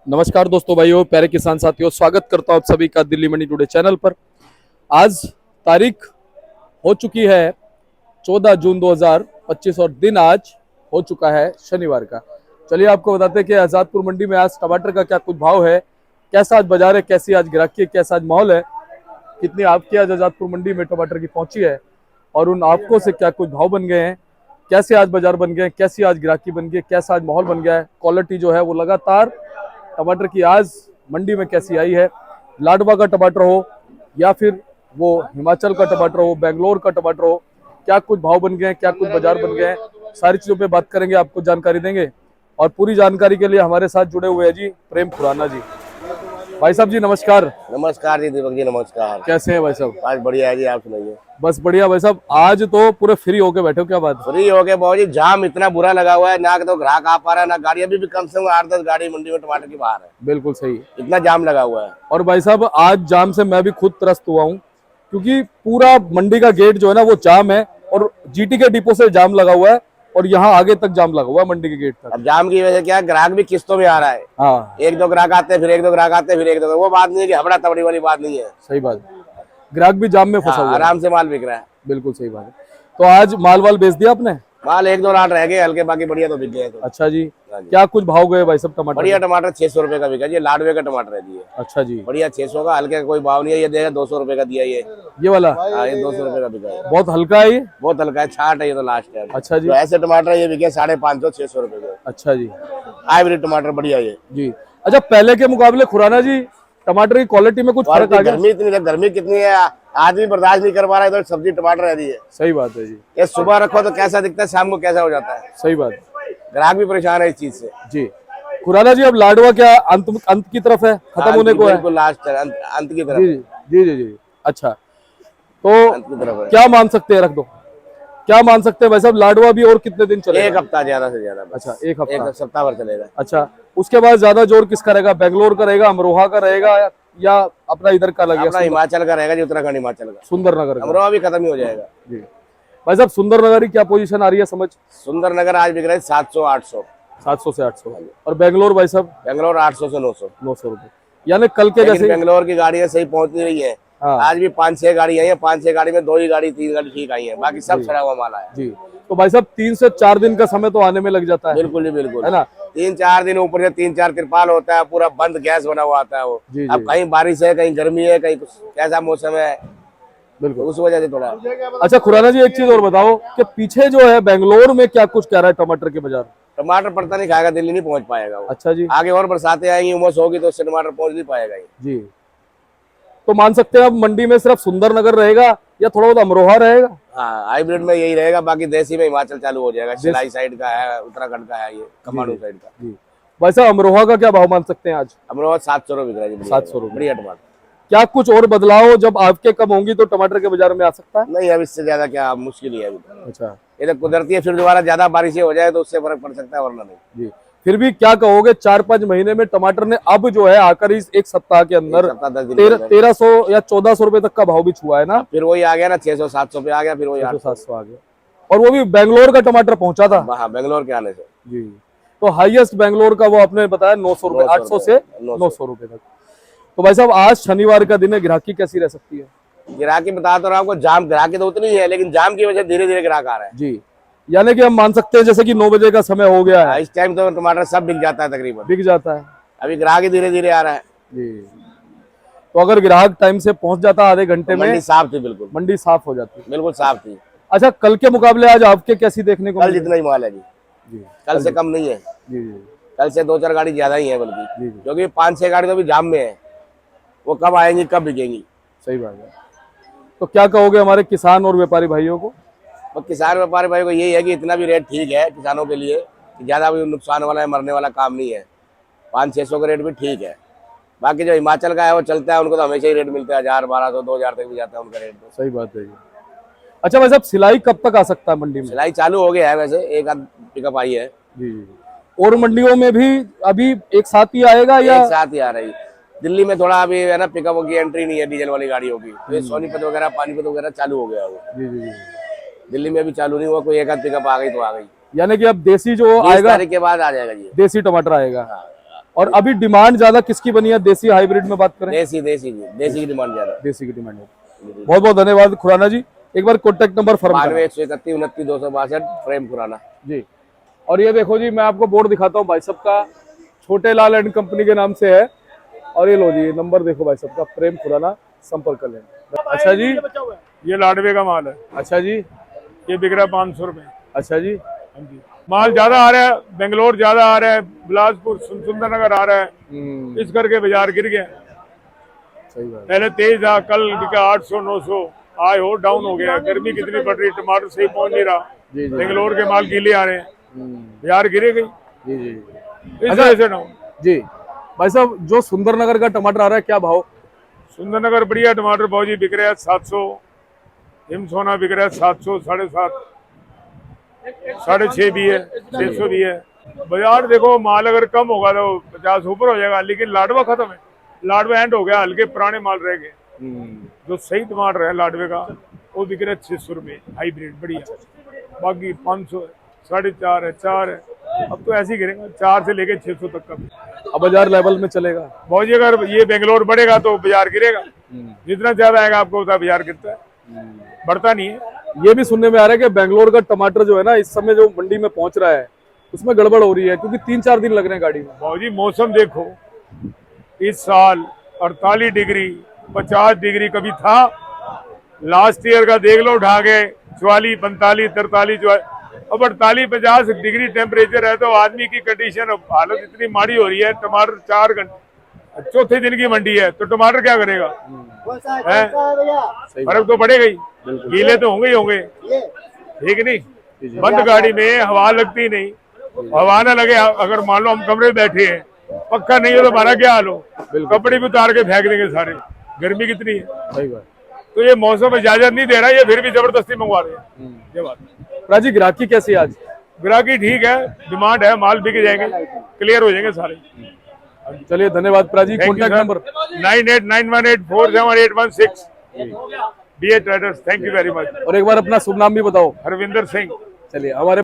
नमस्कार दोस्तों, भाइयों, प्यारे किसान साथियों, स्वागत करता हूं आप सभी का दिल्ली मंडी टुडे चैनल पर। आज तारीख हो चुकी है 14 जून 2025 और दिन आज हो चुका है शनिवार का। चलिए आपको बताते हैं कि आजादपुर मंडी में आज टमाटर का क्या कुछ भाव है, कैसा आज बाजार है, कैसी आज ग्राहकी, कैसा आज माहौल है, कितनी आपकी आज आजादपुर मंडी में टमाटर की पहुंची है और उन आपको से क्या कुछ भाव बन गए हैं, कैसे आज बाजार बन गए, कैसी आज ग्राहकी बन गई, कैसा आज माहौल बन गया है, क्वालिटी जो है वो लगातार टमाटर की आज मंडी में कैसी आई है। लाडवा का टमाटर हो या फिर वो हिमाचल का टमाटर हो, बेंगलोर का टमाटर हो, क्या कुछ भाव बन गए हैं, क्या कुछ बाजार बन गए हैं, सारी चीजों पे बात करेंगे, आपको जानकारी देंगे। और पूरी जानकारी के लिए हमारे साथ जुड़े हुए हैं जी प्रेम खुराना जी। भाई साहब जी नमस्कार। नमस्कार जी दीपक जी, नमस्कार। कैसे हैं भाई साहब? आज बढ़िया है जी, आप सुनाइए। बस बढ़िया भाई साहब। आज तो पूरे फ्री होके बैठे हो, क्या बात? फ्री हो गए बहुत जी, जाम इतना बुरा लगा हुआ है, ना तो ग्राहक आ पा रहा है ना गाड़ी। अभी भी कम से कम 8-10 गाड़ी मंडी में टमाटर की बाहर है। बिल्कुल सही, इतना जाम लगा हुआ है। और भाई साहब आज जाम से मैं भी खुद त्रस्त हुआ हूँ, क्योंकि पूरा मंडी का गेट जो है ना वो जाम है और जीटी के डिपो से जाम लगा हुआ है और यहाँ आगे तक जाम लगा हुआ है मंडी के गेट तक। अब जाम की वजह से क्या है, ग्राहक भी किस्तों में आ रहा है। हाँ, एक दो ग्राहक आते हैं, फिर एक दो ग्राहक आते हैं, फिर एक दो, वो बात नहीं है कि हबड़ा तबड़ी वाली बात नहीं है। सही बात। ग्राहक भी जाम में फंसा हुआ है। आराम से माल बिक रहा है। बिल्कुल सही बात है। तो आज माल वाल बेच दिया आपने? माल एक दो लाट रह गए हल्के, बाकी बढ़िया तो बिक गए। तो अच्छा जी, क्या कुछ भाव गए भाई सब टमाटर? बढ़िया टमाटर 600 रुपए का बिका जी, लाडवे का टमाटर है जी। अच्छा जी, बढ़िया 600 का, हल्के का कोई भाव नहीं है। ये देगा 200 रुपए का दिया ये वाला। ये 200 रुपए का बिका है। बहुत हल्का है ये। बहुत हल्का है, 60 है ये तो लास्ट है। अच्छा जी, तो ऐसे टमाटर ये बिके 550-600 रुपए के। अच्छा जी, हाइब्रिड टमाटर बढ़िया ये जी। अच्छा, पहले के मुकाबले खुराना जी टमाटर की क्वालिटी में कुछ फर्क आ गया? गर्मी इतनी है, गर्मी कितनी है, आदमी बर्दाश्त नहीं कर पा रहा है, तो सब्जी टमाटर रह रही है। सही बात है जी। ये सुबह रखो तो कैसा दिखता है, शाम को कैसा हो जाता है। सही बात। ग्राहक भी परेशान है इस चीज से जी। खुराना जी अब लाडवा क्या अंत की तरफ है, खत्म होने को है? बिल्कुल लास्ट है, अंत की तरफ। जी जी जी जी। अच्छा, तो अंत की तरफ है। क्या मान सकते हैं, रख दो, क्या मान सकते हैं भाई साहब? लाडवा भी और कितने दिन चलेगा? एक हफ्ता ज्यादा से ज्यादा। अच्छा, एक हफ्ता, एक सप्ताह भर चलेगा। अच्छा, उसके बाद ज्यादा जोर किसका रहेगा? बेंगलोर का रहेगा, अमरोहा का रहेगा, या अपना इधर का लगेगा? अपना हिमाचल का रहेगा जी, उत्तराखंड हिमाचल का। सुंदरनगर का। अमरोहा भी खत्म ही हो जाएगा जी भाई साहब। सुंदरनगर की क्या पोजीशन आ रही है समझ? सुंदरनगर आज बिक रहा है 700-800। 700 से 800। और बेंगलोर भाई साहब? बेंगलोर 800 से 900। 900 रुपए। यानी कल के लेकिन जैसे बेंगलोर की गाड़ियां सही पहुंच नहीं रही है। हाँ। आज भी 5-6 गाड़ी आई है, 5-6 गाड़ी में 2 ही गाड़ी 3 गाड़ी ठीक आई है, बाकी सब सड़ा हुआ माल आया। जी। तो भाई साहब 3 से 4 दिन का समय तो आने में लग जाता है। बिल्कुल जी, बिल्कुल है ना? 3-4 दिन ऊपर से 3-4 तिरपाल होता है, पूरा बंद गैस बना हुआ आता है वो। जी, अब कहीं बारिश है, कहीं गर्मी है, कहीं कुछ कैसा मौसम है, बिल्कुल। उस वजह से थोड़ा। अच्छा खुराना जी, एक चीज और बताओ कि पीछे जो है बेंगलोर में क्या कुछ कह रहा है टमाटर के बाजार? टमाटर पड़ता नहीं खाएगा, दिल्ली नहीं पहुंच पाएगा वो। अच्छा जी। आगे और बरसातें आएंगी, उमस होगी, तो उससे टमाटर पहुंच नहीं पाएगा ये। जी। तो मान सकते हैं अब मंडी में सिर्फ सुंदरनगर रहेगा या थोड़ा बहुत अमरोहा रहेगा? हाँ, हाइब्रिड में यही रहेगा, बाकी देसी में हिमाचल चालू हो जाएगा। सिलाई साइड का है, उत्तराखंड का है, ये कमांडू साइड का। जी। वैसे अमरोहा का क्या भाव मान सकते हैं आज? अमरोहा 700 रुपए बिक रहा है जी। 700 रुपए। बढ़िया टमाटर। क्या कुछ और बदलाव जब आपके कम होंगी तो टमाटर के बाजार में आ सकता है? नहीं, अब इससे ज्यादा क्या, मुश्किल ही है अभी। अच्छा। ये तो कुदरती है, फिर दोबारा ज्यादा बारिशें हो जाए तो उससे फर्क पड़ सकता है, वरना नहीं। जी। फिर भी क्या कहोगे, 4-5 महीने में टमाटर ने अब जो है आकर इस एक सप्ताह के अंदर 1300 या 1400 रुपए तक का भाव भी छुआ है ना? फिर वही आ गया ना, 600-700 पे आ गया, फिर वही 700 आ गया। और वो भी बेंगलोर का टमाटर पहुंचा था। हाँ, बेंगलोर के आने से। जी। तो हाईएस्ट बेंगलोर का वो आपने बताया 900 रुपए, 800 से 900 रुपए तक। तो भाई साहब आज शनिवार का दिन है, ग्राहकी कैसी रह सकती है? ग्राहकी बता तो रहा हूँ आपको, जाम ग्राहकी तो उतनी ही है, लेकिन जाम की वजह से धीरे धीरे ग्राहक आ रहा है जी। यानी कि हम मान सकते हैं जैसे कि 9 बजे का समय हो गया है, इस टाइम तो टमाटर सब बिक जाता है तकरीबन, बिक जाता है। अभी ग्राहक ही धीरे धीरे आ रहा है जी। तो अगर ग्राहक टाइम से पहुंच जाता आधे घंटे में, मंडी साफ थी, बिल्कुल मंडी साफ हो जाती। बिल्कुल साफ थी। अच्छा, कल के मुकाबले आज आपके कैसी देखने को कल मिली? जितना ही माल है जी, जी। कल से कम नहीं है जी जी कल से 2-4 गाड़ी ज्यादा ही है बल्कि, जी। क्योंकि 5-6 गाड़ी तो अभी जाम में है, वो कब आएंगी कब बिकेंगी। सही बात है। तो क्या कहोगे हमारे किसान और व्यापारी भाइयों को? तो किसान व्यापारी भाई को यही है कि इतना भी रेट ठीक है किसानों के लिए, कि ज्यादा भी नुकसान वाला है, मरने वाला काम नहीं है। 500-600 का रेट भी ठीक है। बाकी जो हिमाचल का है वो चलता है, उनको तो हमेशा ही रेट मिलता है, 1000, 1200, 2000 तक भी जाता है उनका रेट तो। सही बात है। अच्छा भाई साहब, सिलाई कब तक आ सकता है मंडी में? सिलाई चालू हो गया है, वैसे एक आध पिकअप आई है जी जी। और मंडियों में भी अभी एक साथ ही आएगा या एक साथ ही आ रही? दिल्ली में थोड़ा अभी है ना, पिकअप की एंट्री नहीं है डीजल वाली गाड़ियों की, तो ये सोनीपत वगैरह, पानीपत वगैरह चालू हो गया वो। जी जी जी। दिल्ली में भी चालू नहीं हुआ, कोई एक आध पिकअप आ गई तो आ गई। यानी कि अब देसी जो 20 आएगा, तारीख के बाद आ जाएगा जी। देसी टमाटर आएगा। और अभी डिमांड ज्यादा किसकी बनी है, देसी हाइब्रिड में बात करें? देसी देसी जी, देसी की डिमांड ज्यादा। देसी की डिमांड है। बहुत बहुत धन्यवाद खुराना जी। एक बार contact number firm 92 131 29 262 from Khurana ji. और ये देखो जी, मैं आपको बोर्ड दिखाता हूँ भाई साहब का, छोटे लाल एंड कंपनी के नाम से है। और ये लो जी, नंबर देखो भाई साहब का, प्रेम खुराना, संपर्क कर लेना। अच्छा जी, ये लाडवे का माल है, अच्छा जी, ये बिक रहा है 500 रुपए। अच्छा जी, हाँ जी, माल ज्यादा आ रहा है, बेंगलोर ज्यादा आ रहा है, बिलासपुर सुंदरनगर आ रहा है, इस करके बाजार गिर गया। सही बात है। पहले तेज था, कल बिका 800 900, आज और डाउन हो गया। गर्मी कितनी पड़ रही, टमाटर सही पहुंच नहीं रहा, जी जी बेंगलोर के माल गीले आ रहे हैं, बाजार गिरे गई जी जी इस वजह से डाउन। जी। भाई साहब, जो सुंदरनगर का टमाटर आ रहा है, क्या भाव? सुंदरनगर बढ़िया टमाटर भाजी बिक रहा है 700, हिमसोना बिक रहा है 700, 750, 650 भी है, 600 भी है। बाजार देखो, माल अगर कम होगा तो 50 ऊपर हो जाएगा, लेकिन लाडवा खत्म है, लाडवा एंड हो गया, हल्के पुराने माल रह गए। जो सही टमाटर है लाडवे का, वो बिक रहा है 600 रुपये, हाईब्रिड बढ़िया। बाकी 500 है, 4.5 है, 4 है, अब तो ऐसे ही गिरेगा 4 से लेके 600 तक का। अब बाजार लेवल में चलेगा। भाजी अगर ये बेंगलोर बढ़ेगा तो बाजार गिरेगा, जितना ज्यादा आएगा आपको उतना बाजार गिरता है, बढ़ता नहीं है। ये भी सुनने में आ रहा है कि बेंगलोर का टमाटर जो है ना, इस समय जो मंडी में पहुंच रहा है, उसमें गड़बड़ हो रही है, क्योंकि 3-4 दिन लग रहे हैं गाड़ी में। भाजी मौसम देखो, इस साल 48 डिग्री 50 डिग्री कभी था, लास्ट ईयर का देख लो उठा के 44 45 43 अब 48 50 डिग्री टेम्परेचर है, तो आदमी की कंडीशन हालत इतनी माड़ी हो रही है। टमाटर 4 घंटे, चौथे दिन की मंडी है, तो टमाटर क्या करेगा? है फर्क तो पड़ेगा ही, गीले तो होंगे ही होंगे, ठीक नहीं? बंद गाड़ी में हवा लगती नहीं, हवा ना लगे, अगर मान लो हम कमरे में बैठे हैं, पक्का नहीं हो तो हमारा क्या हाल हो, कपड़े भी उतार के फेंक देंगे सारे, गर्मी कितनी है। सही बात। तो ये मौसम इजाजत नहीं दे रहा, ये फिर भी जबरदस्ती मंगवा रहे हैं, ये बात। राजी, ग्राहकी कैसी है आज? ग्राहकी ठीक है, डिमांड है, माल बिक जाएंगे, क्लियर हो जाएंगे सारे। चलिए, धन्यवाद प्राजी। Contact number 9891847816 BA traders. Thank you very much. और एक बार अपना शुभ नाम भी बताओ। हरविंदर सिंह। चलिए, हमारे